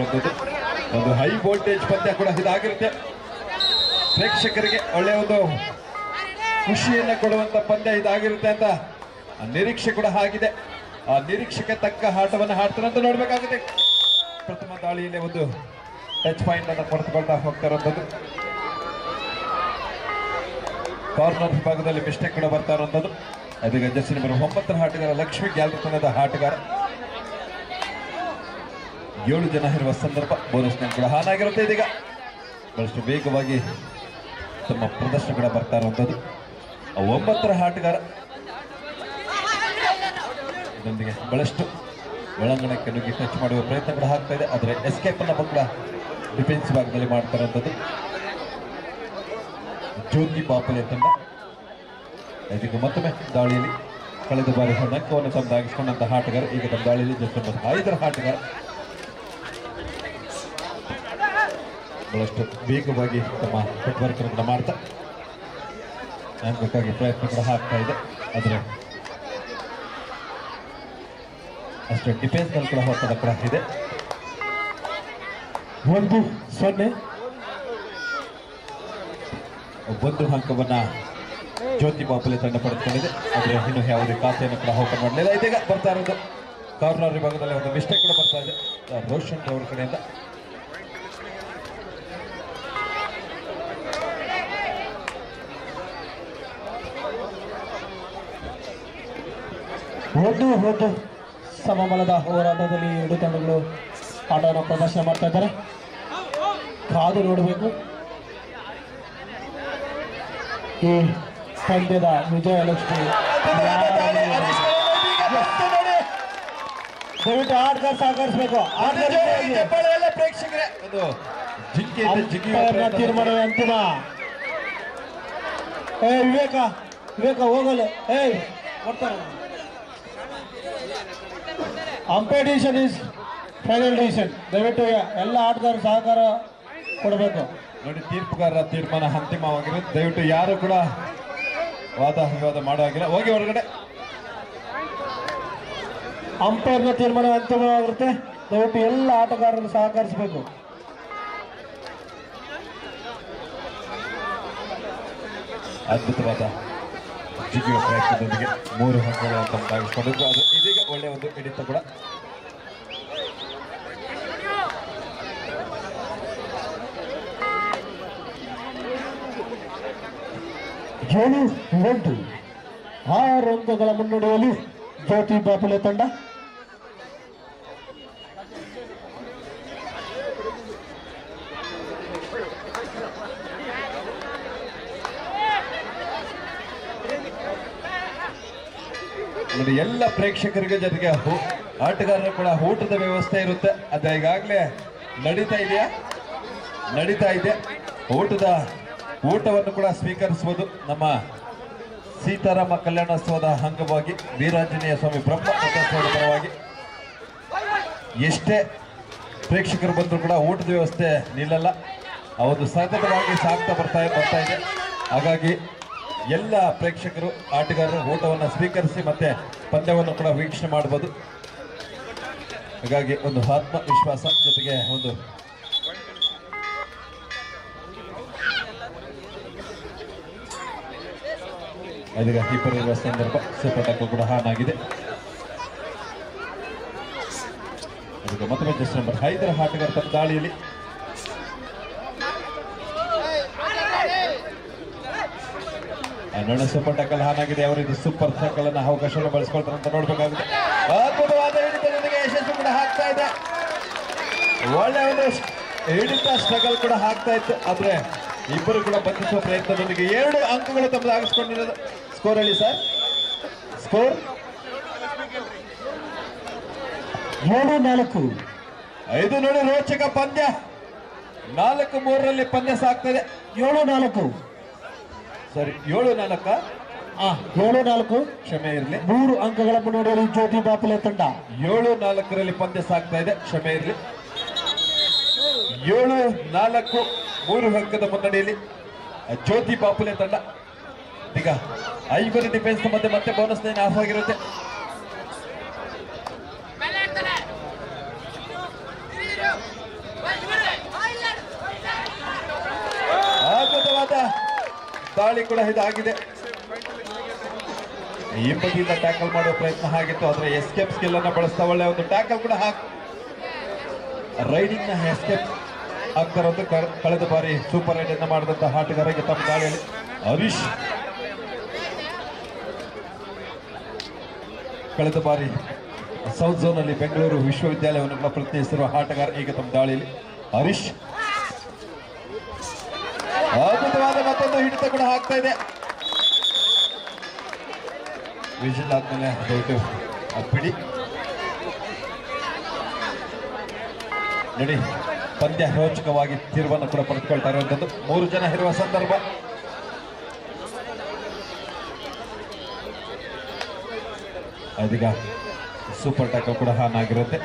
ಒಂದು high voltage ಪಂದ್ಯ ಕೂಡ ಇದಾಗಿರುತ್ತೆ. ಪ್ರೇಕ್ಷಕರಿಗೆ ಒಳ್ಳೆಯ ಒಂದು ಖುಷಿಯನ್ನ ಕೊಡುವಂತ ಪಂದ್ಯ ಇದಾಗಿರುತ್ತೆ ಅಂತ ನಿರೀಕ್ಷೆ ಕೂಡ ಆಗಿದೆ. ಆ ನಿರೀಕ್ಷೆಗೆ ತಕ್ಕ ಆಟವನ್ನು ಆಡ್ತಾರಂತ ನೋಡ್ಬೇಕಾಗುತ್ತೆ. ಪ್ರಥಮ ದಾಳಿಯಲ್ಲಿ ಒಂದು ಟಚ್ ಪಾಯಿಂಟ್ ಅನ್ನು ಪಡೆದುಕೊಳ್ತಾ ಹೋಗ್ತಾ ಇರುವಂತದ್ದು. ಕಾರ್ನರ್ ವಿಭಾಗದಲ್ಲಿ ಮಿಸ್ಟೇಕ್ ಕೂಡ ಬರ್ತಾ ಇರುವಂತದ್ದು. ಅದೀಗ ಜರ್ಸಿ ನಂಬರ್ 9 ಆಟಗಾರ ಲಕ್ಷ್ಮಿ ಗ್ಯಾಲರಿ ತಂಡದ ಆಟಗಾರ. 7 ಜನ ಇರುವ ಸಂದರ್ಭ ಬೋನಸ್ ಕೂಡ ಹಾನಾಗಿರುತ್ತೆ. ಇದೀಗ ಬಹಳಷ್ಟು ವೇಗವಾಗಿ ತಮ್ಮ ಪ್ರದರ್ಶನ ಕೂಡ ಬರ್ತಾ ಇರುವಂತದ್ದು. 9ರ ಆಟಗಾರ ಇದರೊಂದಿಗೆ ಬಹಳಷ್ಟು ಒಳಾಂಗಣಕ್ಕೆ ನುಗ್ಗಿ ಟಚ್ ಮಾಡುವ ಪ್ರಯತ್ನ ಕೂಡ ಆಗ್ತಾ ಇದೆ. ಆದರೆ ಎಸ್ಕೇಪ್ ಅನ್ನ ಕೂಡ ಡಿಫೆನ್ಸ್ ಭಾಗದಲ್ಲಿ ಮಾಡ್ತಾ ಇರುವಂತದ್ದು ಜ್ಯೋತಿ ಬಾಪಲೆ ತಂಡ. ಇದೀಗ ಮತ್ತೊಮ್ಮೆ ದಾಳಿಯಲ್ಲಿ ಕಳೆದ ಬಾರಿ ಅಂಕವನ್ನು ತಮ್ಮದಾಗಿಸಿಕೊಂಡಂತಹ ಆಟಗಾರ ಈಗ ತಮ್ಮ ದಾಳಿಯಲ್ಲಿ ಜಸ್ಟ್ 5ರ ಆಟಗಾರ ಬಹಳಷ್ಟು ವೇಗವಾಗಿ ತಮ್ಮ ಫುಟ್ವರ್ಕ್ ಕೂಡ ಮಾಡ್ತಾ ಅಂಕಕ್ಕಾಗಿ ಪ್ರಯತ್ನ ಕೂಡ ಆಗ್ತಾ ಇದೆ. ಆದರೆ ಅಷ್ಟು ಡಿಫೆನ್ಸ್ ನಲ್ಲಿ ಕೂಡ ಹೋಗ್ತದ ಕೂಡ ಇದೆ. 1-0 ಒಂದು ಅಂಕವನ್ನ ಜ್ಯೋತಿ ಬಾಪಲೆ ತಂಡ ಪಡೆದುಕೊಂಡಿದೆ. ಆದರೆ ಇನ್ನು ಯಾವುದೇ ಖಾತೆಯನ್ನು ಕೂಡ ಓಪನ್ ಮಾಡಲಿಲ್ಲ. ಇದೀಗ ಬರ್ತಾ ಇರೋದು ಕಾರ್ನರ್ ವಿಭಾಗದಲ್ಲಿ ಒಂದು ಮಿಸ್ಟೇಕ್ ಕೂಡ ಬರ್ತಾ ಇದೆ ರೋಷನ್ ಅವರ ಕಡೆಯಿಂದ. ಒಂದು ಸಮಬಲದ ಹೋರಾಟದಲ್ಲಿ 2 ತಂಡಗಳು ಆಟವನ್ನು ಪ್ರದರ್ಶನ ಮಾಡ್ತಾ ಇದ್ದಾರೆ. ಕಾದು ನೋಡಬೇಕು ಈ ಪಂದ್ಯದ ವಿಜಯಲಕ್ಷ್ಮಿ. ದಯವಿಟ್ಟು ಆಟಗಾರ ಸಹಕರಿಸಬೇಕು. ತೀರ್ಮಾನ ಅಂತಿಮ. ವಿವೇಕ ಹೋಗಲ್ಲ. Umpire decision is final decision. ದಯವಿಟ್ಟು ಎಲ್ಲ ಆಟಗಾರರು ಸಹಕಾರ ಕೊಡಬೇಕು. ನೋಡಿ, ತೀರ್ಪುಗಾರರ ತೀರ್ಮಾನ ಅಂತಿಮವಾಗಿರುತ್ತೆ. ದಯವಿಟ್ಟು ಯಾರು ಕೂಡ ವಾದ ವಿವಾದ ಮಾಡುವಾಗಿಲ್ಲ. ಹೋಗಿ ಹೊರಗಡೆ. ಅಂಪೈರ್ನ ತೀರ್ಮಾನ ಅಂತಿಮವಾಗಿರುತ್ತೆ. ದಯವಿಟ್ಟು ಎಲ್ಲ ಆಟಗಾರರು ಸಹಕರಿಸಬೇಕು. ಅದ್ಭುತವಾದ ಜಿಗಿಯುವ ಪ್ರಯತ್ನದೊಂದಿಗೆ 3 ಅಂಕಗಳನ್ನು ತಮ್ಮದಾಗಿಸಿಕೊಂಡಿದ್ದು. ಅದು ಇದೀಗ ಒಳ್ಳೆಯ ಒಂದು ಹಿಡಿತ ಕೂಡ. ಜೋಳು 6 ಅಂಕಗಳ ಮುನ್ನಡೆಯಲ್ಲಿ ಜ್ಯೋತಿ ಬಾಪಲೆ ತಂಡ. ನೋಡಿ, ಎಲ್ಲ ಪ್ರೇಕ್ಷಕರಿಗೆ ಜೊತೆಗೆ ಆಟಗಾರರು ಕೂಡ ಊಟದ ವ್ಯವಸ್ಥೆ ಇರುತ್ತೆ. ಅದು ಈಗಾಗಲೇ ನಡೀತಾ ಇದೆ. ಊಟವನ್ನು ಕೂಡ ಸ್ವೀಕರಿಸುವುದು ನಮ್ಮ ಸೀತಾರಾಮ ಕಲ್ಯಾಣೋತ್ಸವದ ಅಂಗವಾಗಿ ವೀರಾಂಜನೇಯ ಸ್ವಾಮಿ ಬ್ರಹ್ಮೋತ್ಸವದ ಪರವಾಗಿ ಎಷ್ಟೇ ಪ್ರೇಕ್ಷಕರು ಬಂದರೂ ಕೂಡ ಊಟದ ವ್ಯವಸ್ಥೆ ನಿಲ್ಲಲ್ಲ. ಅವರು ಸತತವಾಗಿ ಸಾಗ್ತಾ ಬರ್ತಾ ಇದೆ. ಹಾಗಾಗಿ ಎಲ್ಲ ಪ್ರೇಕ್ಷಕರು ಆಟಗಾರರು ಊಟವನ್ನು ಸ್ವೀಕರಿಸಿ ಮತ್ತೆ ಪಂದ್ಯವನ್ನು ಕೂಡ ವೀಕ್ಷಣೆ ಮಾಡಬಹುದು. ಹಾಗಾಗಿ ಒಂದು ಆತ್ಮವಿಶ್ವಾಸ ಜೊತೆಗೆ ಒಂದು ಇದೀಗ ಕೀಪರ್ ಇರುವ ಸಂದರ್ಭ ಸೂಪರ್ ಟ್ಯಾಕಲ್ ಕೂಡ ಹಾನಾಗಿದೆ. ಇದೀಗ ಮತ್ತೊಮ್ಮೆ ಜಸ್ಟ್ ನಂಬರ್ 5ರ ಆಟಗಾರ ತಮ್ಮ ದಾಳಿಯಲ್ಲಿ ನೋಡಿ ಸೂಪರ್ ಟ್ಯಾಕಲ್ ಹಾನಾಗಿದೆ. ಅವರು ಇದು ಸೂಪರ್ ಟ್ಯಾಕಲ್ ಅನ್ನ ಅವಕಾಶವನ್ನು ಬಳಸ್ಕೊಳ್ತಾರೆ ಅಂತ ನೋಡ್ಬೇಕಾಗುತ್ತೆ. ಅದ್ಭುತವಾದ ಹಿಡಿತದೊಂದಿಗೆ ಯಶಸ್ಸು ಕೂಡ ಆಗ್ತಾ ಇದೆ. ಒಳ್ಳೆ ಒಂದು ಹಿಡಿತ ಸ್ಟ್ರಗಲ್ ಕೂಡ ಆಗ್ತಾ ಇತ್ತು. ಆದ್ರೆ ಇಬ್ಬರು ಕೂಡ ಬಂಧಿಸುವ ಪ್ರಯತ್ನದೊಂದಿಗೆ 2 ಅಂಕಗಳು ತಮ್ಮದಾಗಿಸಿಕೊಂಡಿರೋದು. ಸ್ಕೋರ್ ಹೇಳಿ ಸರ್. ಸ್ಕೋರ್ 7-4. ಇದು ನೋಡಿ ರೋಚಕ ಪಂದ್ಯ. 4-3ರಲ್ಲಿ ಪಂದ್ಯ ಸಾಗ್ತದೆ. 7-4. ಸರಿ, 7-4. 7-4. ಕ್ಷಮೆ ಇರಲಿ. 3 ಅಂಕಗಳ ಮುನ್ನಡೆಯಲ್ಲಿ ಜ್ಯೋತಿ ಬಾಪಲೆ ತಂಡ. 7-4ರಲ್ಲಿ ಪಂದ್ಯ ಸಾಗ್ತಾ ಇದೆ. ಕ್ಷಮೆ ಇರಲಿ. 7-4 3 ಅಂಕದ ಮುನ್ನಡೆಯಲ್ಲಿ ಜ್ಯೋತಿ ಬಾಪಲೆ ತಂಡ. ಈಗ 5 ಡಿಫೆನ್ಸ್ ಮತ್ತೆ ಬೋನಸ್ ಲೈನ್ ಆಫ್ ಆಗಿರುತ್ತೆ. ಅದ್ಭುತವಾದ ದಾಳಿ ಕೂಡ ಇದಾಗಿದೆ. ಈ ಬದಿಯಿಂದ ಟ್ಯಾಕಲ್ ಮಾಡುವ ಪ್ರಯತ್ನ ಆಗಿತ್ತು, ಆದ್ರೆ ಎಸ್ಕೇಪ್ ಸ್ಕಿಲ್ ಅನ್ನ ಬಳಸ್ತಾ ಒಳ್ಳೆ ಒಂದು ಟ್ಯಾಕಲ್ ಕೂಡ ರೈಡಿಂಗ್ ನ ಎಸ್ಕೇಪ್ ಆಗ್ತಾರಂತ ಕಳೆದ ಬಾರಿ ಸೂಪರ್ ರೈಡ್ ಅನ್ನ ಮಾಡಿದಂತ ಆಟಗಾರರಿಗೆ ತಮ್ಮ ದಾಳಿಯಲ್ಲಿ ಹರೀಶ್ ಕಳೆದ ಬಾರಿ ಸೌತ್ ಝೋನ್ ಅಲ್ಲಿ ಬೆಂಗಳೂರು ವಿಶ್ವವಿದ್ಯಾಲಯವನ್ನು ಕೂಡ ಪ್ರತಿನಿಧಿಸಿರುವ ಆಟಗಾರ ಈಗ ತಮ್ಮ ದಾಳಿಯಲ್ಲಿ ಹರೀಶ್. ಅದ್ಭುತವಾದ ಮತ್ತೊಂದು ಹಿಡಿತ ಕೂಡ ಆಗ್ತಾ ಇದೆ. ವಿಜಿಲ್ ಆದ್ಮೇಲೆ ದಯವಿಟ್ಟು ಬಿಡಿ ನೋಡಿ. ಪಂದ್ಯ ರೋಚಕವಾಗಿ ತಿರುವನ್ನು ಕೂಡ ಪಡೆದುಕೊಳ್ತಾ ಇರುವಂತದ್ದು. 3 ಜನ ಇರುವ ಸಂದರ್ಭ. ಅದೀಗ ಸೂಪರ್ ಟ್ಯಾಕಲ್ ಕೂಡ ಹಾನ್ ಆಗಿರುತ್ತೆ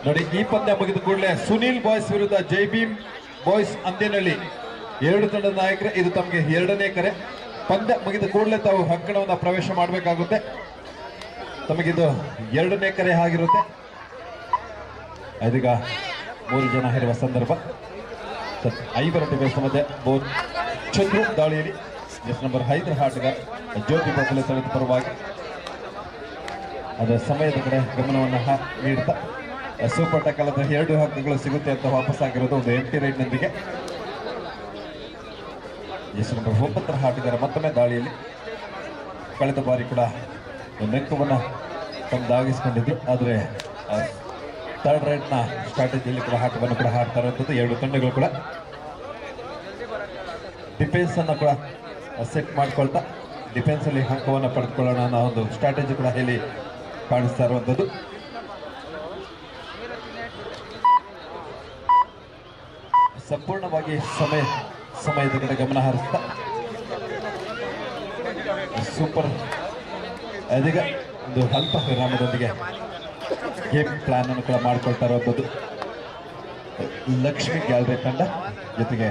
ನೋಡಿ. ಈ ಪಂದ್ಯ ಮುಗಿದ ಕೂಡಲೇ ಸುನೀಲ್ ಬಾಯ್ಸ್ ವಿರುದ್ಧ ಜೈ ಭೀಮ್ ಬಾಯ್ಸ್ ಅಂದೇನಹಳ್ಳಿ 2 ತಂಡದ ನಾಯಕರು. ಇದು ತಮಗೆ 2ನೇ ಕರೆ. ಪಂದ್ಯ ಮುಗಿದ ಕೂಡಲೇ ತಾವು ಅಂಕಣವನ್ನು ಪ್ರವೇಶ ಮಾಡಬೇಕಾಗುತ್ತೆ. ತಮಗಿದು 2ನೇ ಕರೆ ಆಗಿರುತ್ತೆ. ಇದೀಗ 3 ಜನ ಇರುವ ಸಂದರ್ಭ. 5 ಡಿಫೆನ್ಸ್ ಮಧ್ಯೆ ಚಂದ್ರು ದಾಳಿಯಲ್ಲಿ ಜೆಸ್ ನಂಬರ್ 5 ಆಟಗಾರ ಜ್ಯೋತಿ ಬಸಲೆ ತಳೆದ ಪರವಾಗಿ ಅದರ ಸಮಯದ ಕಡೆ ಗಮನವನ್ನು ನೀಡುತ್ತಾ ಸೂಪರ್ ಟ್ಯಾಕಲ್ ಅಂತ 2 ಹಕ್ಕುಗಳು ಸಿಗುತ್ತೆ ಅಂತ ವಾಪಸ್ ಆಗಿರೋದು ಒಂದು ಎಂಟಿ ರೈಡ್ನೊಂದಿಗೆ. ಜೆಸ್ ನಂಬರ್ 9 ಆಟಗಾರ ಮತ್ತೊಮ್ಮೆ ದಾಳಿಯಲ್ಲಿ ಕಳೆದ ಬಾರಿ ಕೂಡ ಒಂದು ಅಂಕವನ್ನು ತಮ್ಮದಾಗಿಸಿಕೊಂಡಿದ್ರು. ಆದರೆ ಥರ್ಡ್ ರೈಡ್ನ ಸ್ಟ್ರಾಟಜಿಯಲ್ಲಿ ಕೂಡ ಆಟವನ್ನು ಕೂಡ ಆಡ್ತಾ ಇರುವಂಥದ್ದು 2 ತಂಡಗಳು ಕೂಡ ಡಿಫೆನ್ಸ್ ಅನ್ನು ಕೂಡ ಸೆಟ್ ಮಾಡ್ಕೊಳ್ತಾ ಡಿಫೆನ್ಸ್ ಅಲ್ಲಿ ಅಂಕವನ್ನು ಪಡೆದುಕೊಳ್ಳೋಣ ಅನ್ನೋ ಒಂದು ಸ್ಟ್ರಾಟಜಿ ಕೂಡ ಇಲ್ಲಿ ಕಾಣಿಸ್ತಾ ಇರುವಂಥದ್ದು. ಸಂಪೂರ್ಣವಾಗಿ ಸಮಯದ ಕಡೆ ಗಮನ ಹರಿಸ್ತಾ ಸೂಪರ್ ಅದೀಗ ಒಂದು ಅಲ್ಪ ವಿರಾಮದೊಂದಿಗೆ ಗೇಮ್ ಪ್ಲಾನ್ ಅನ್ನು ಕೂಡ ಮಾಡ್ಕೊಳ್ತಾ ಇರುವಂಥದ್ದು ಲಕ್ಷ್ಮಿ ಗ್ಯಾಲರಿ ತಂಡ. ಜೊತೆಗೆ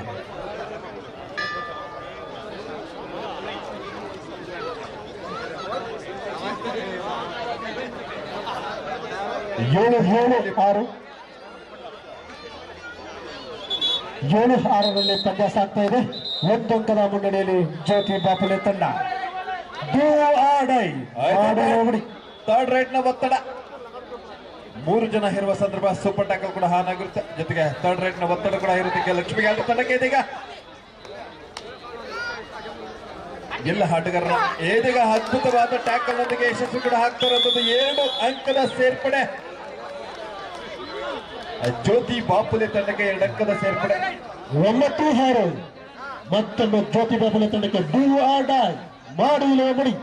ಏಳು 6ರಲ್ಲಿ ಪಂದ್ಯ ಸಾಗ್ತಾ ಇದೆ. 1 ಅಂಕದ ಮುನ್ನಡೆಯಲ್ಲಿ ಜ್ಯೋತಿ ಬಾಪುಲೆ ತಂಡ. ಥರ್ಡ್ ರೈಡ್ ನ ಒತ್ತಡ 3 ಜನ ಇರುವ ಸಂದರ್ಭ ಸೂಪರ್ ಟ್ಯಾಕಲ್ ಕೂಡ ಹಾನ್ ಆಗಿರುತ್ತೆ. ಜೊತೆಗೆ ಥರ್ಡ್ ರೈಡ್ ನ ಒತ್ತಡ ಕೂಡ ಇರುತ್ತೆ ಲಕ್ಷ್ಮಿ ಗ್ಯಾಲರಿ ತಂಡಕ್ಕೆ. ಇದೀಗ ಎಲ್ಲ ಆಟಗಾರರ ಇದೀಗ ಅದ್ಭುತವಾದ ಟ್ಯಾಕಲ್ ನೊಂದಿಗೆ ಯಶಸ್ವಿ ಕೂಡ ಆಗ್ತಾ ಇರುವಂತದ್ದು 2 ಅಂಕದ ಸೇರ್ಪಡೆ. ಜ್ಯೋತಿ ಬಾಪುಲೆ ತಂಡಕ್ಕೆ 2 ಅಂಕದ ಸೇರ್ಪಡೆ. 9-6 ಮತ್ತೊಮ್ಮೆ ಜ್ಯೋತಿ ಬಾಪುಲೆ ತಂಡಕ್ಕೆ ಡೂ ಆರ್ ಡೈ ಮಾಡಿ ಮುಡಿ.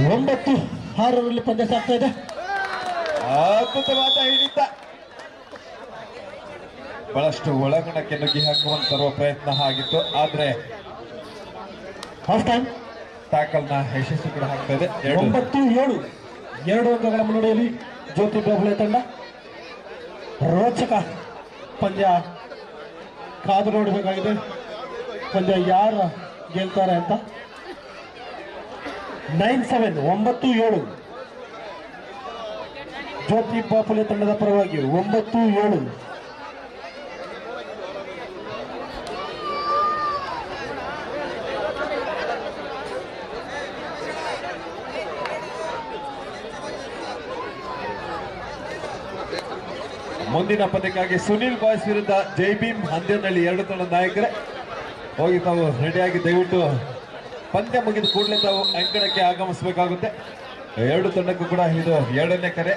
9-6ರಲ್ಲಿ ಪಂದ್ಯ ಸಾಗ್ತಾ ಇದೆ. ಅದ್ಭುತವಾದ ಹಿಡಿತ. ಬಹಳಷ್ಟು ಒಳಗಣಕ್ಕೆ ನುಗ್ಗಿ ಹಾಕುವಂತ ತರುವ ಪ್ರಯತ್ನ ಆಗಿತ್ತು. ಆದ್ರೆ ಫಸ್ಟ್ ಟೈಮ್ ಟ್ಯಾಕಲ್ ನ ಯಶಸ್ವಿ ಕೂಡ ಆಗ್ತಾ ಇದೆ. 9-7 2 ಅಂಕಗಳ ಮುನ್ನಡೆಯಲ್ಲಿ ಜ್ಯೋತಿ ಬಾಪುಲೆ ತಂಡ. ರೋಚಕ ಪಂದ್ಯ ಕಾದು ನೋಡಬೇಕಾಗಿದೆ. ಪಂದ್ಯ ಯಾರು ಗೆಲ್ತಾರೆ ಅಂತ. 9-7 9-7 ಜ್ಯೋತಿ ಬಾಪುಲೆ ತಂಡದ ಪರವಾಗಿ 9-7. ಮುಂದಿನ ಪಂದ್ಯಕ್ಕಾಗಿ ಸುನೀಲ್ ಬಾಯ್ಸ್ ವಿರುದ್ಧ ಜೈ ಭೀಮ್ ಅಂದೇನಹಳ್ಳಿ 2 ತಂಡದ ನಾಯಕರೇ ಹೋಗಿ ತಾವು ರೆಡಿಯಾಗಿ ದಯವಿಟ್ಟು ಪಂದ್ಯ ಮುಗಿದ ಕೂಡಲೇ ತಾವು ಅಂಕಣಕ್ಕೆ ಆಗಮಿಸಬೇಕಾಗುತ್ತೆ. 2 ತಂಡಕ್ಕೂ ಕೂಡ ಇದು 2ನೇ ಕರೆ.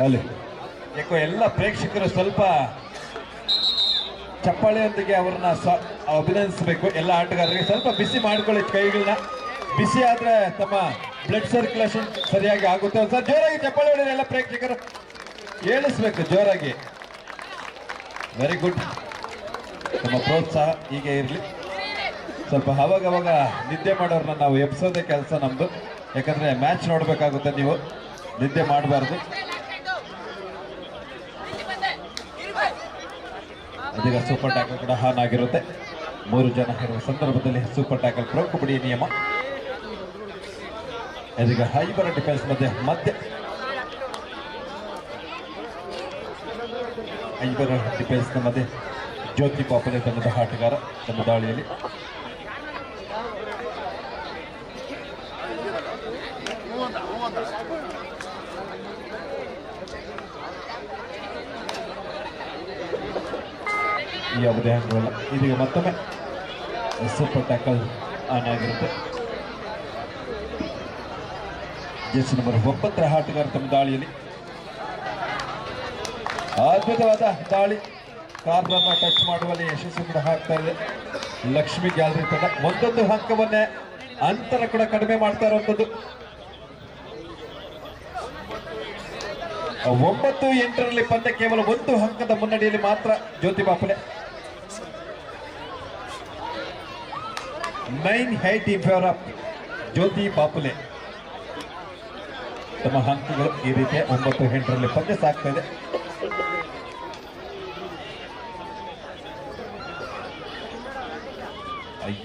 ಅಲ್ಲಿ ಯಾಕೋ ಎಲ್ಲ ಪ್ರೇಕ್ಷಕರು ಸ್ವಲ್ಪ ಚಪ್ಪಾಳೆಯೊಂದಿಗೆ ಅವರನ್ನ ಅಭಿನಂದಿಸಬೇಕು. ಎಲ್ಲ ಆಟಗಾರರಿಗೆ ಸ್ವಲ್ಪ ಬಿಸಿ ಮಾಡ್ಕೊಳ್ಳಿ ಕೈಗಳನ್ನ. ಬಿಸಿ ಆದ್ರೆ ತಮ್ಮ ಬ್ಲಡ್ ಸರ್ಕ್ಯುಲೇಷನ್ ಸರಿಯಾಗಿ ಆಗುತ್ತೆ. ಸರ್ ಜೋರಾಗಿ ಚಪ್ಪಾಳೆ ಹೊಡೆದ್ರೆ ಎಲ್ಲ ಪ್ರೇಕ್ಷಕರು ಹೇಳಿಸ್ಬೇಕು ಜೋರಾಗಿ. Very good. ನಮ್ಮ ಪ್ರೋತ್ಸಾಹ ಹೀಗೆ ಇರಲಿ. ಸ್ವಲ್ಪ ಅವಾಗವಾಗ ನಿದ್ದೆ ಮಾಡೋರನ್ನ ನಾವು ಎಬ್ಸೋದೇ ಕೆಲಸ ನಮ್ದು. ಯಾಕಂದ್ರೆ ಮ್ಯಾಚ್ ನೋಡ್ಬೇಕಾಗುತ್ತೆ, ನೀವು ನಿದ್ದೆ ಮಾಡಬಾರ್ದು. ಇದೀಗ ಸೂಪರ್ ಟ್ಯಾಕಲ್ ಕೂಡ ಆನ್ ಆಗಿರುತ್ತೆ. 3 ಜನ ಇರುವ ಸಂದರ್ಭದಲ್ಲಿ ಸೂಪರ್ ಟ್ಯಾಕಲ್ ಪ್ರೊ ಕಬಡ್ಡಿ ನಿಯಮ. ಇದೀಗ ಐಬರ ಡಿಫೆನ್ಸ್ ಮಧ್ಯೆ ಐಬರ ಡಿಫೆನ್ಸ್ ಮಧ್ಯೆ ಜ್ಯೋತಿ ಪಾಪಲೆ ತಂಡದ ಆಟಗಾರ ತಮ್ಮ ದಾಳಿಯಲ್ಲಿ. ಯಾವುದೇ ಹಂಗಲ್ಲ. ಇದೀಗ ಮತ್ತೊಮ್ಮೆ ಸೂಪರ್ ಟ್ಯಾಕಲ್ ಆನ್ ಆಗಿರುತ್ತೆ. ಜೆರ್ಸಿ ನಂಬರ್ 9 ಆಟಗಾರ ತಮ್ಮ ದಾಳಿಯಲ್ಲಿ. ಅದ್ಭುತವಾದ ದಾಳಿ, ಕಾರ್ನರ್ನ ಟಚ್ ಮಾಡುವಲ್ಲಿ ಯಶಸ್ಸು ಕೂಡ ಆಗ್ತಾ ಇದೆ ಲಕ್ಷ್ಮಿ ಗ್ಯಾಲರಿ ತಂಡ. ಒಂದೊಂದು ಅಂಕವನ್ನೇ ಅಂತರ ಕೂಡ ಕಡಿಮೆ ಮಾಡ್ತಾ ಇರುವಂಥದ್ದು. 9-8ರಲ್ಲಿ ಪಂದ್ಯ ಕೇವಲ 1 ಅಂಕದ ಮುನ್ನಡೆಯಲ್ಲಿ ಮಾತ್ರ ಜ್ಯೋತಿ ಬಾಪುಲೆ. 9-8 in favor of ಜ್ಯೋತಿ ಬಾಪುಲೆ. ತಮ್ಮ ಅಂಕಗಳು ಈ ರೀತಿ 9-8ರಲ್ಲಿ ಪಂದ್ಯ ಸಾಗ್ತಾ ಇದೆ.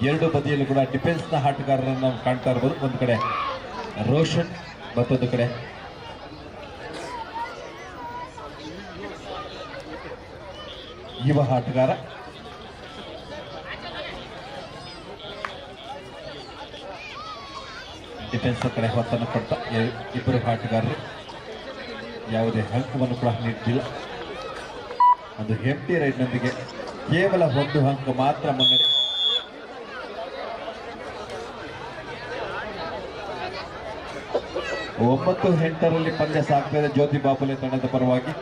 ಎರಡು ಬದಿಯಲ್ಲೂ ಕೂಡ ಡಿಫೆನ್ಸ್ನ ಆಟಗಾರರನ್ನು ನಾವು ಕಾಣ್ತಾ ಇರ್ಬೋದು. ಒಂದು ಕಡೆ ರೋಷನ್, ಮತ್ತೊಂದು ಕಡೆ ಯುವ ಆಟಗಾರ. ಡಿಫೆನ್ಸ್ ಕಡೆ ಹೊತ್ತನ್ನು ಕೊಟ್ಟ ಇಬ್ಬರು ಆಟಗಾರರು ಯಾವುದೇ ಅಂಕವನ್ನು ಕೂಡ ನೀಡಿಲ್ಲ. ಒಂದು ಎಂಟಿ ರೈಡ್ನೊಂದಿಗೆ ಕೇವಲ 1 ಅಂಕ ಮಾತ್ರ ಮುನ್ನಡೆ. ಒಂಬತ್ತು 8ರಲ್ಲಿ ಪಂದ್ಯ ಸಾಗ್ತಾ ಇದೆ ಜ್ಯೋತಿ ಬಾಪುಲೆ ತಂಡದ ಪರವಾಗಿ.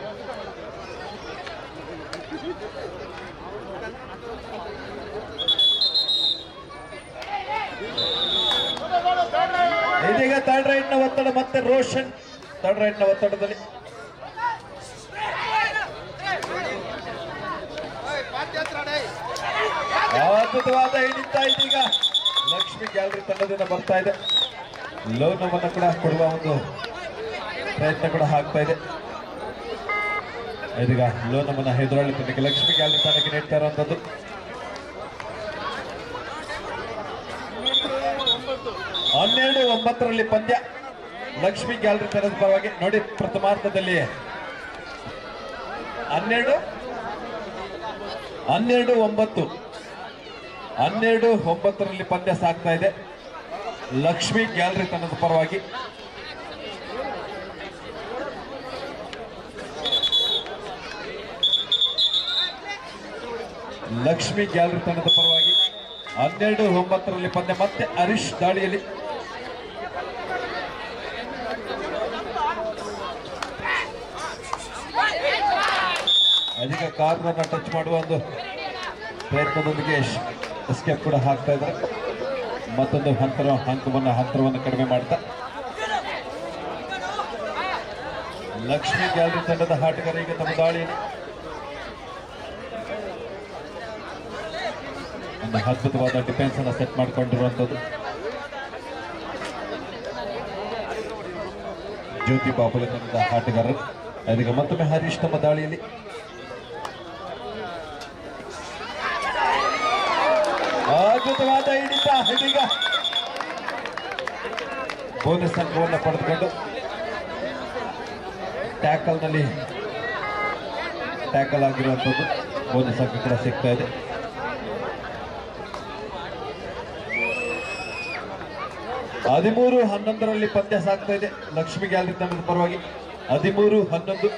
ಇದೀಗ ಥರ್ಡ್ ರೈಡ್ನ ಒತ್ತಡ, ಮತ್ತೆ ರೋಷನ್ ಥರ್ಡ್ ರೈಡ್ನ ಒತ್ತಡದಲ್ಲಿ. ಅದ್ಭುತವಾದ ಹಿಡಿತ ಇದೀಗ ಲಕ್ಷ್ಮಿ ಗ್ಯಾಲರಿ ತಂಡದಿಂದ ಬರ್ತಾ ಇದೆ. ಲೋನವನ್ನು ಕೂಡ ಕೊಡುವ ಒಂದು ಪ್ರಯತ್ನ ಕೂಡ ಆಗ್ತಾ ಇದೆ. ಇದೀಗ ಲೋನವನ್ನು ಎದುರಾಳಿ ತಂಡಕ್ಕೆ ಲಕ್ಷ್ಮಿ ಗ್ಯಾಲರಿ ತಂಡಕ್ಕೆ ನೀಡ್ತಾ ಇರುವಂತದ್ದು. 12-9ರಲ್ಲಿ ಪಂದ್ಯ ಲಕ್ಷ್ಮಿ ಗ್ಯಾಲರಿ ತಂಡದ ಪರವಾಗಿ. ನೋಡಿ, ಪ್ರಥಮಾರ್ಧದಲ್ಲಿ 12-9ರಲ್ಲಿ ಪಂದ್ಯ ಸಾಗ್ತಾ ಇದೆ ಲಕ್ಷ್ಮಿ ಗ್ಯಾಲರಿ ತಂಡದ ಪರವಾಗಿ. ಲಕ್ಷ್ಮಿ ಗ್ಯಾಲರಿ ತಂಡದ ಪರವಾಗಿ 12-9ರಲ್ಲಿ ಪಂದ್ಯ. ಮತ್ತೆ ಹರೀಶ್ ದಾಳಿಯಲ್ಲಿ. ಅಧಿಕ ಕಾರ್ನರ್ನ ಟಚ್ ಮಾಡುವ ಒಂದು ಪ್ರಯತ್ನದೊಂದಿಗೆ ಎಸ್ಕೇಪ್ ಕೂಡ ಹಾಕ್ತಾ ಇದ್ದಾರೆ. ಮತ್ತೊಂದು ಅಂತರವನ್ನು ಕಡಿಮೆ ಮಾಡ್ತಾ ಲಕ್ಷ್ಮಿ ಗ್ಯಾಲರಿ ತಂಡದ ಆಟಗಾರರಿಗೆ ತಮ್ಮ ದಾಳಿಯಲ್ಲಿ ಒಂದು ಅದ್ಭುತವಾದ ಡಿಫೆನ್ಸ್ ಅನ್ನು ಸೆಟ್ ಮಾಡಿಕೊಂಡಿರುವಂಥದ್ದು ಜ್ಯೋತಿ ಬಾಪುಲೆ ತಂಡದ ಆಟಗಾರರು. ಅದೀಗ ಮತ್ತೊಮ್ಮೆ ಹರೀಶ್ ತಮ್ಮ ದಾಳಿಯಲ್ಲಿ. ಅದ್ಭುತವಾದ ಹಿಡಿತ. ಇದೀಗ ಬೋನಸ್ ಅಂಕವನ್ನು ಪಡೆದುಕೊಂಡು ಟ್ಯಾಕಲ್ ಆಗಿರುವಂಥದ್ದು ಬೋನಸ್ ಅಂಕ ಕೂಡ ಸಿಗ್ತಾ ಇದೆ. ಹದಿಮೂರು 11ರಲ್ಲಿ ಪಂದ್ಯ ಸಾಗ್ತಾ ಇದೆ ಲಕ್ಷ್ಮಿ ಗ್ಯಾಲರಿ ತಂಡದ ಪರವಾಗಿ. 13-11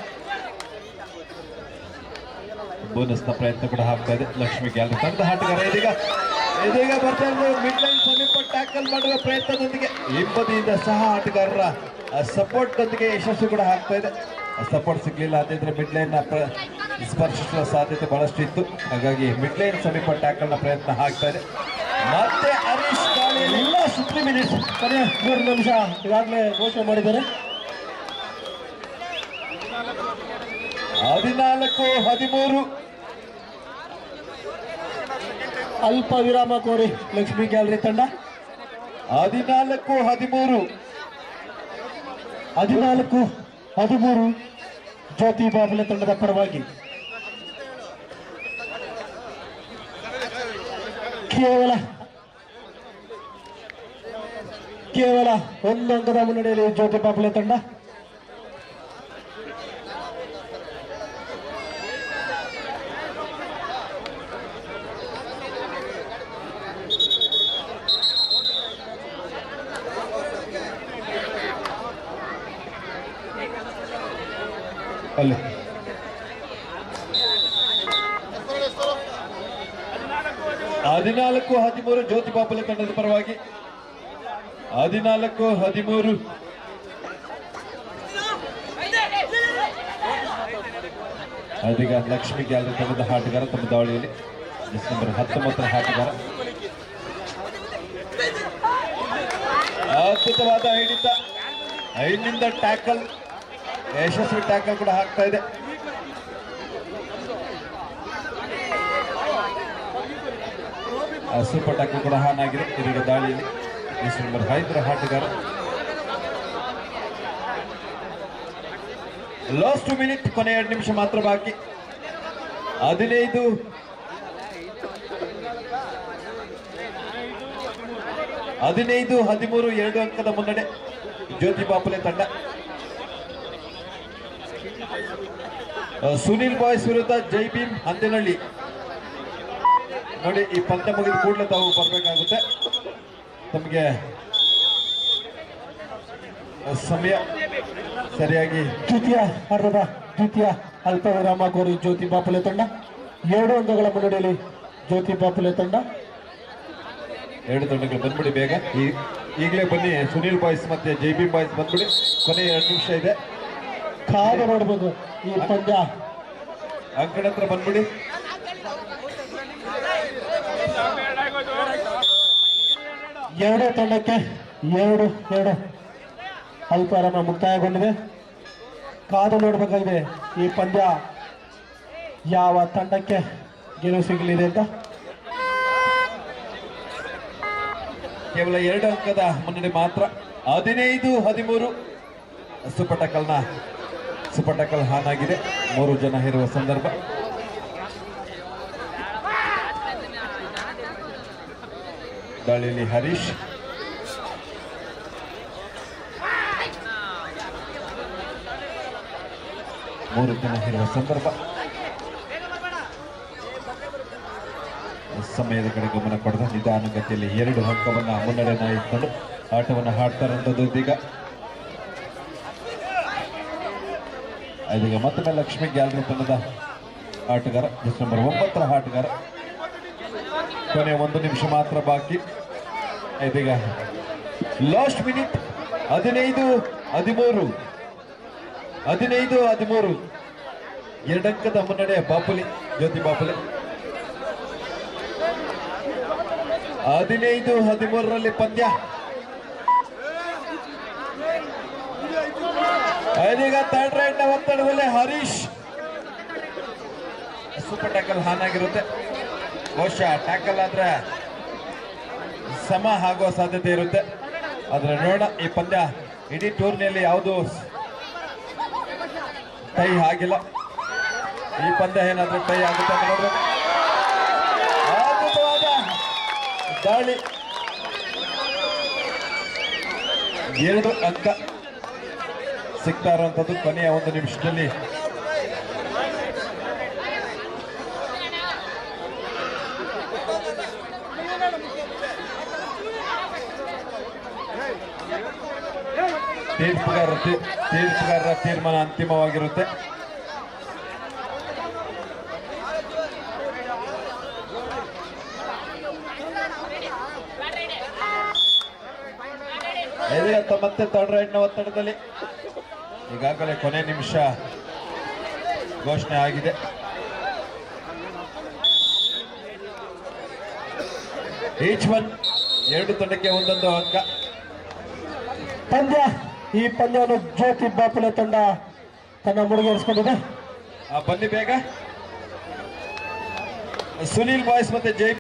ಬೋನಸ್ನ ಪ್ರಯತ್ನ ಕೂಡ ಆಗ್ತಾ ಇದೆ ಲಕ್ಷ್ಮಿ ಗ್ಯಾಲರಿ ತಂಡದ ಆಟಗಾರ. ಇದೀಗ ಬರ್ತಾ ಇರೋದು ಮಿಡ್ ಲೈನ್ ಸಮೀಪ ಟ್ಯಾಕಲ್ ಮಾಡುವ ಪ್ರಯತ್ನದೊಂದಿಗೆ ಹಿಂಬದಿಯಿಂದ ಸಹ ಆಟಗಾರರ ಸಪೋರ್ಟ್ ನೊಂದಿಗೆ ಯಶಸ್ಸು ಕೂಡ ಆಗ್ತಾ ಇದೆ. ಸಪೋರ್ಟ್ ಸಿಗ್ಲಿಲ್ಲ ಅಂತಿದ್ರೆ ಮಿಡ್ ಲೈನ್ ಸ್ಪರ್ಶಿಸುವ ಸಾಧ್ಯತೆ ಬಹಳಷ್ಟು ಇತ್ತು. ಹಾಗಾಗಿ ಮಿಡ್ ಲೈನ್ ಸಮೀಪ ಟ್ಯಾಕಲ್ನ ಪ್ರಯತ್ನ ಆಗ್ತಾ ಇದೆ. ಮತ್ತೆ ಹರೀಶ್ ದಾಳಿಯಲ್ಲಿ. ಎಲ್ಲ 3 ಮಿನಿಟ್ಸ್, ಕೊನೆಯ 3 ನಿಮಿಷ ಈಗಾಗಲೇ ಘೋಷಣೆ ಮಾಡಿದ್ದಾರೆ. 14-13 ಅಲ್ಪ ವಿರಾಮ ಕೋರಿ ಲಕ್ಷ್ಮಿ ಗ್ಯಾಲರಿ ತಂಡ 14-13 14-13 ಜ್ಯೋತಿ ಬಾಬುಲೆ ತಂಡದ ಪರವಾಗಿ ಕೇವಲ ಒಂದು ಅಂಕದ ಮುನ್ನಡೆಯಲ್ಲಿ ಜ್ಯೋತಿ ಬಾಬುಲೆ ತಂಡ. ಅಲ್ಲಿ 14-13 ಜ್ಯೋತಿ ಬಾಬುಲೆ ತಂಡದ ಪರವಾಗಿ 14-13 ಅದೀಗ ಲಕ್ಷ್ಮಿ ಗ್ಯಾಲರಿ ತಂಡದ ಆಟಗಾರ ತಮ್ಮ ದಾಳಿಯಲ್ಲಿ ನಂಬರ್ 19 ಆಟಗಾರ ಅದ್ಭುತವಾದ ಹಿಡಿತ, ಐನಿಂದ ಟ್ಯಾಕಲ್, ಯಶಸ್ವಿ ಟ್ಯಾಕಲ್ ಕೂಡ ಹಾಕ್ತಾ ಇದೆ. ಸೂಪರ್ ಟ್ಯಾಕಲ್ ಕೂಡ ಹಾನ್ ಆಗಿದೆ. ಇದೀಗ ದಾಳಿಯಲ್ಲಿ ನಂಬರ್ 5 ಆಟಗಾರ. ಲಾಸ್ಟ್ 2 ಮಿನಿಟ್, ಕೊನೆ 2 ನಿಮಿಷ ಮಾತ್ರ ಬಾಕಿ. 15-13 2 ಅಂಕದ ಮುನ್ನಡೆ ಜ್ಯೋತಿ ಬಾಪುಲೆ ತಂಡ. ಸುನಿಲ್ ಬಾಯ್ಸ್ ವಿರುದ್ಧ ಜೈ ಭೀಮ್ ಹಂದಿನಹಳ್ಳಿ. ನೋಡಿ, ಈ ಪಂದ್ಯ ಮುಗಿದ ಕೂಡಲೇ ತಾವು ಬರಬೇಕಾಗುತ್ತೆ. ತಮಗೆ ಸಮಯ ಸರಿಯಾಗಿ ದ್ವಿತೀಯ ಅಲ್ಪ ವಿರಾಮ ಕೋರಿ ಜ್ಯೋತಿ ಬಾಪುಲೆ ತಂಡ 2 ಅಂಕಗಳ ಮುನ್ನಡೆಯಲ್ಲಿ ಜ್ಯೋತಿ ಬಾಪುಲೆ ತಂಡ. 2 ತಂಡಗಳು ಬಂದ್ಬಿಡಿ ಬೇಗ, ಈಗಲೇ ಬನ್ನಿ. ಸುನಿಲ್ ಬಾಯ್ಸ್ ಮತ್ತೆ ಜೈ ಭೀಮ್ ಬಾಯ್ಸ್ ಬಂದ್ಬಿಡಿ. ಕೊನೆ 2 ನಿಮಿಷ ಇದೆ, ಕಾದು ನೋಡ್ಬೋದು ಈ ಪಂದ್ಯ. ಅಂಕಣ ಹತ್ರ ಬಂದ್ಬಿಡಿ. ಎರಡೇ ತಂಡಕ್ಕೆ 2 ಅಲ್ಪ ವಿರಾಮ ಮುಕ್ತಾಯಗೊಂಡಿದೆ. ಕಾದು ನೋಡಬೇಕಾಗಿದೆ ಈ ಪಂದ್ಯ ಯಾವ ತಂಡಕ್ಕೆ ಗೆಲುವು ಸಿಗಲಿದೆ ಅಂತ. ಕೇವಲ 2 ಅಂಕದ ಮುನ್ನಡೆ ಮಾತ್ರ. 15-13 ಸೂಪರ್ ಟಕಲ್ ಹಾನ್ ಆಗಿದೆ. 3 ಜನ ಇರುವ ಸಂದರ್ಭ. ದಾಳಿಯಲ್ಲಿ ಹರೀಶ್, ಮೂರು ಜನ ಇರುವ ಸಂದರ್ಭ. ಸಮಯದ ಕಡೆ ಗಮನ ಪಡೆದ ನಿಧಾನಗತಿಯಲ್ಲಿ 2 ಅಂಕವನ್ನ ಮುನ್ನಡೆಯನ್ನ ಇಟ್ಕೊಂಡು ಆಟವನ್ನು ಆಡ್ತಾರಂಥದ್ದು. ಇದೀಗ ಮತ್ತೊಮ್ಮೆ ಲಕ್ಷ್ಮಿ ಗ್ಯಾಲರಿ ತಂಡದ ಆಟಗಾರ, ನಂಬರ್ 9 ಆಟಗಾರ. ಕೊನೆ 1 ನಿಮಿಷ ಮಾತ್ರ ಬಾಕಿ. ಇದೀಗ ಲಾಸ್ಟ್ ಮಿನಿಟ್. 15-13 2 ಅಂಕದ ಮುನ್ನಡೆ ಬಾಪುಲಿ, ಜ್ಯೋತಿ ಬಾಪುಲಿ. 15-13 ಪಂದ್ಯ. ಇದೀಗ ಥರ್ಡ್ ರೈಡ್ನ ಒತ್ತಡದಲ್ಲಿ ಹರೀಶ್ ಸೂಪರ್ ಟ್ಯಾಕಲ್ ಹಾನ್ ಆಗಿರುತ್ತೆ. ಬಹುಶಃ ಟ್ಯಾಕಲ್ ಆದ್ರೆ ಸಮ ಆಗುವ ಸಾಧ್ಯತೆ ಇರುತ್ತೆ. ಆದ್ರೆ ನೋಡೋಣ, ಈ ಪಂದ್ಯ ಇಡೀ ಟೂರ್ನಿಯಲ್ಲಿ ಯಾವುದು ಟೈ ಆಗಿಲ್ಲ. ಈ ಪಂದ್ಯ ಏನಾದ್ರೂ ಟೈ ಆಗುತ್ತೆ ಅಂತ ನೋಡ್ಬೇಕು. ಅದ್ಭುತವಾದ ದಾಳಿ, 2 ಅಂಕ ಸಿಗ್ತಾ ಇರುವಂತದ್ದು ಕೊನೆಯ 1 ನಿಮಿಷದಲ್ಲಿ. ತೀರ್ಪುಗಾರರ ತೀರ್ಮಾನ ಅಂತಿಮವಾಗಿರುತ್ತೆ. ಮತ್ತೆ ಥರ್ಡ್ ರೈಡ್ನ ಒತ್ತಡದಲ್ಲಿ ಈಗಾಗಲೇ ಕೊನೆ ನಿಮಿಷ ಘೋಷಣೆ ಆಗಿದೆ. ಈಚ್ ಒನ್ 2 ತಂಡಕ್ಕೆ 1 ಅಂಕ. ಈ ಪಂದ್ಯವನ್ನು ಜ್ಯೋತಿ ಬಾಪುಲೆ ತಂಡ ತನ್ನ ಮುಡಿಗೇರಿಸಿಕೊಂಡಿದೆ. ಬನ್ನಿ ಬೇಗ. ಸುನೀಲ್ ಬಾಯ್ಸ್ ಮತ್ತೆ ಜೈ